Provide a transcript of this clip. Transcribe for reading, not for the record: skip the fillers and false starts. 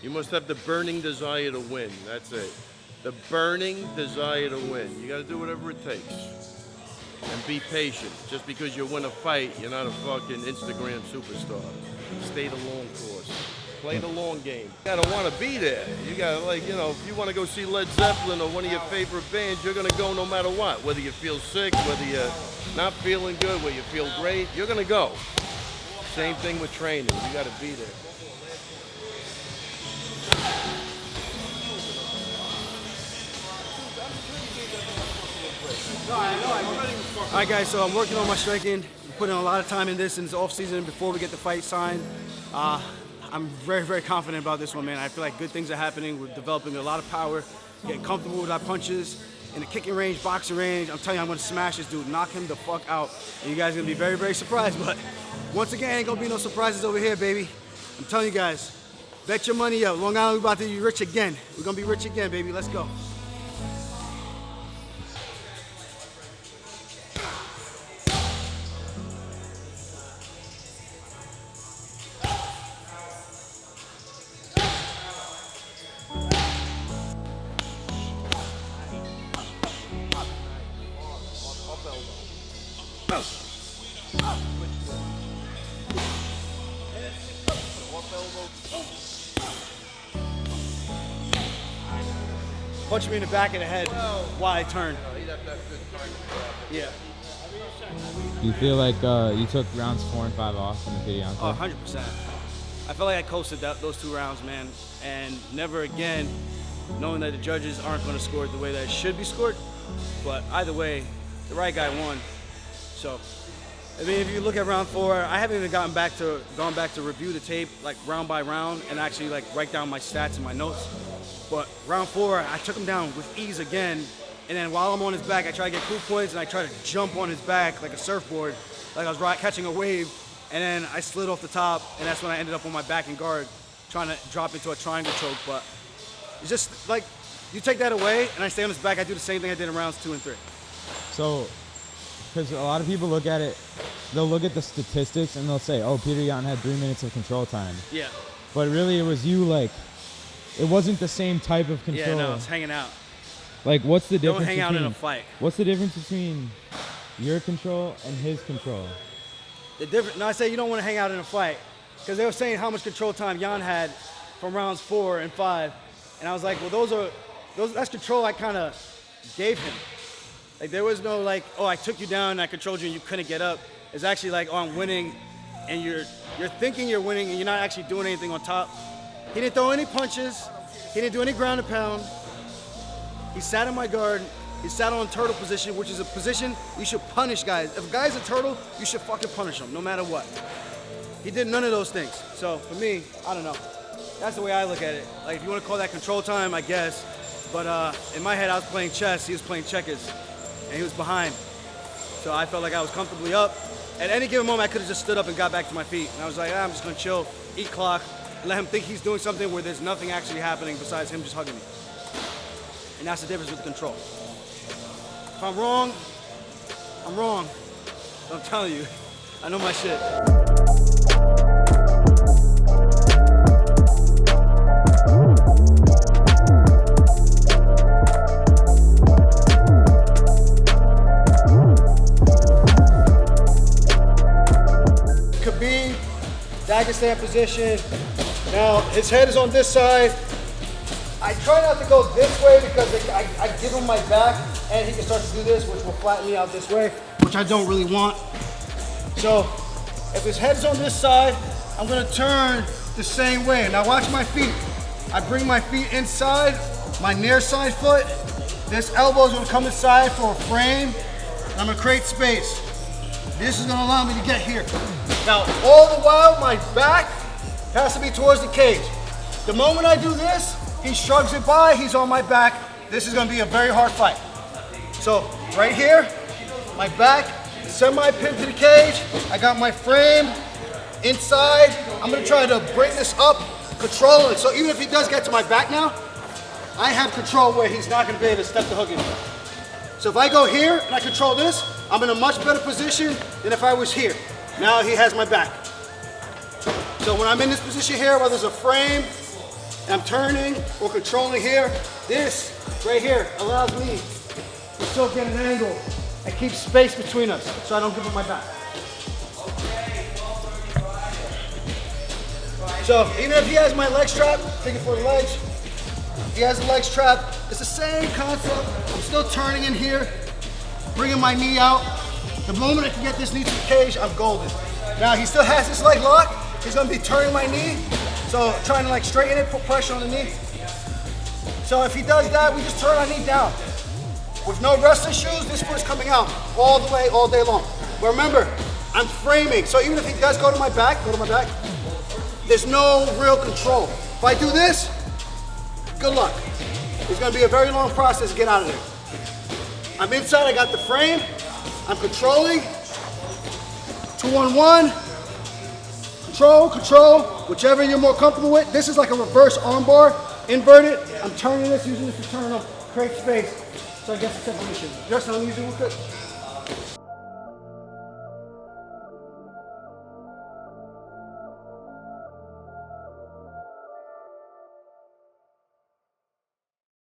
You must have the burning desire to win. That's it. The burning desire to win. You got to do whatever it takes. And be patient. Just because you win a fight, you're not a fucking Instagram superstar. Stay the long course. Play the long game. You gotta want to be there. You gotta, like, you know, if you want to go see Led Zeppelin or one of your favorite bands, you're gonna go no matter what. Whether you feel sick, whether you're not feeling good, whether you feel great, you're gonna go. Same thing with training. You gotta be there. All right, guys, so I'm working on my striking. I'm putting a lot of time in this off season before we get the fight signed. I'm very, very confident about this one, man. I feel like good things are happening. We're developing a lot of power, getting comfortable with our punches. In the kicking range, boxing range, I'm telling you, I'm gonna smash this dude, knock him the fuck out. And you guys are gonna be very, very surprised, but once again, ain't gonna be no surprises over here, baby. I'm telling you guys, bet your money up. Long Island, we're about to be rich again. We're gonna be rich again, baby. Let's go. Punch me in the back of the head while I turn. Yeah. You feel like you took rounds 4 and 5 off in the video? Oh, 100%. I felt like I coasted those 2 rounds, man. And never again, knowing that the judges aren't going to score it the way that it should be scored. But either way, the right guy won. So, I mean, if you look at round 4, I haven't even gone back to review the tape like round by round and actually like write down my stats and my notes. But round 4, I took him down with ease again. And then while I'm on his back, I try to get cool points and I try to jump on his back like a surfboard, like I was catching a wave. And then I slid off the top, and that's when I ended up on my back and guard, trying to drop into a triangle choke. But it's just like, you take that away and I stay on his back, I do the same thing I did in rounds 2 and 3. So, because a lot of people look at it, they'll look at the statistics and they'll say, oh, Peter Yan had 3 minutes of control time. Yeah. But really it was you, like, it wasn't the same type of control. Yeah, no, it's hanging out. Like, what's the difference? Don't hang out in a fight. What's the difference between your control and his control? No, I say you don't want to hang out in a fight. Because they were saying how much control time Yan had from rounds 4 and 5. And I was like, well, that's control I kind of gave him. Like, there was no like, oh, I took you down and I controlled you and you couldn't get up. It's actually like, oh, I'm winning, and you're thinking you're winning and you're not actually doing anything on top. He didn't throw any punches. He didn't do any ground and pound. He sat in my guard. He sat on turtle position, which is a position you should punish guys. If a guy's a turtle, you should fucking punish him, no matter what. He did none of those things. So for me, I don't know. That's the way I look at it. Like, if you want to call that control time, I guess. But in my head, I was playing chess. He was playing checkers, and he was behind. So I felt like I was comfortably up. At any given moment, I could have just stood up and got back to my feet. And I was like, I'm just gonna chill, eat clock, and let him think he's doing something where there's nothing actually happening besides him just hugging me. And that's the difference with control. If I'm wrong, I'm wrong. I'm telling you, I know my shit. Dagestan position. Now his head is on this side. I try not to go this way because I give him my back and he can start to do this, which will flatten me out this way, which I don't really want. So if his head's on this side, I'm gonna turn the same way. Now watch my feet. I bring my feet inside, my near side foot. This elbow is gonna come inside for a frame. And I'm gonna create space. This is gonna allow me to get here. Now, all the while, my back has to be towards the cage. The moment I do this, he shrugs it by, he's on my back. This is gonna be a very hard fight. So, right here, my back, semi-pinned to the cage. I got my frame inside. I'm gonna try to bring this up, control it. So even if he does get to my back now, I have control where he's not gonna be able to step the hook in. So if I go here and I control this, I'm in a much better position than if I was here. Now he has my back. So when I'm in this position here, where there's a frame I'm turning or controlling here. This right here allows me to still get an angle and keep space between us so I don't give up my back. So even if he has my leg strap, thinking for the legs, if he has the leg strap, it's the same concept. I'm still turning in here, bringing my knee out. The moment I can get this knee to the cage, I'm golden. Now he still has this leg locked. He's gonna be turning my knee. So trying to like straighten it, put pressure on the knee. So if he does that, we just turn our knee down. With no wrestling shoes, this foot's coming out all the way, all day long. But remember, I'm framing. So even if he does go to my back, there's no real control. If I do this, good luck. It's gonna be a very long process to get out of there. I'm inside, I got the frame. I'm controlling. 2-on-1. Control, whichever you're more comfortable with. This is like a reverse armbar, inverted. I'm turning this, using this to turn up, create space. So I get the separation. Justin, I'm using real quick.